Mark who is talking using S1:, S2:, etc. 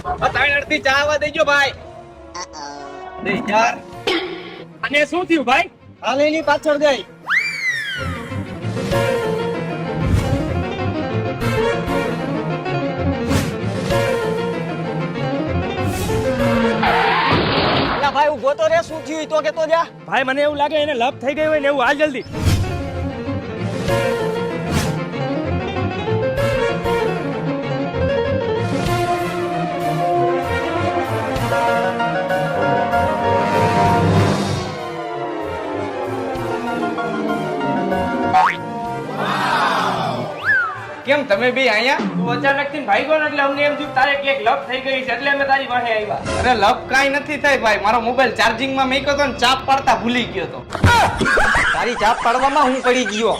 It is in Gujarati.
S1: ત્રણ અડધી ચા આવવા દેજો ભાઈ. દે યાર.
S2: અને શું થયું ભાઈ?
S1: હાલ એની પાછળ જાય. ભાઈ ઉભો તો રે, શું થયું તો કેતો જા.
S2: ભાઈ મને એવું લાગે એને લપ થઈ ગઈ હોય ને એવું. હાલ જલ્દી.
S1: કેમ તમે બે અહીંયા?
S2: તું અચાનક થી ભાઈ ગયો ને એટલે અમને એમ થયું તારે ક્યાંક લપ થઈ ગઈ છે એટલે અમે તારી પાસે આવ્યા.
S1: અરે લપ કાઈ નથી થઈ ભાઈ, મારો મોબાઈલ ચાર્જિંગ માં મેક્યો તો ને ચાપ પાડતા ભૂલી ગયો તો. તારી ચાપ પાડવામાં હું પડી ગયો.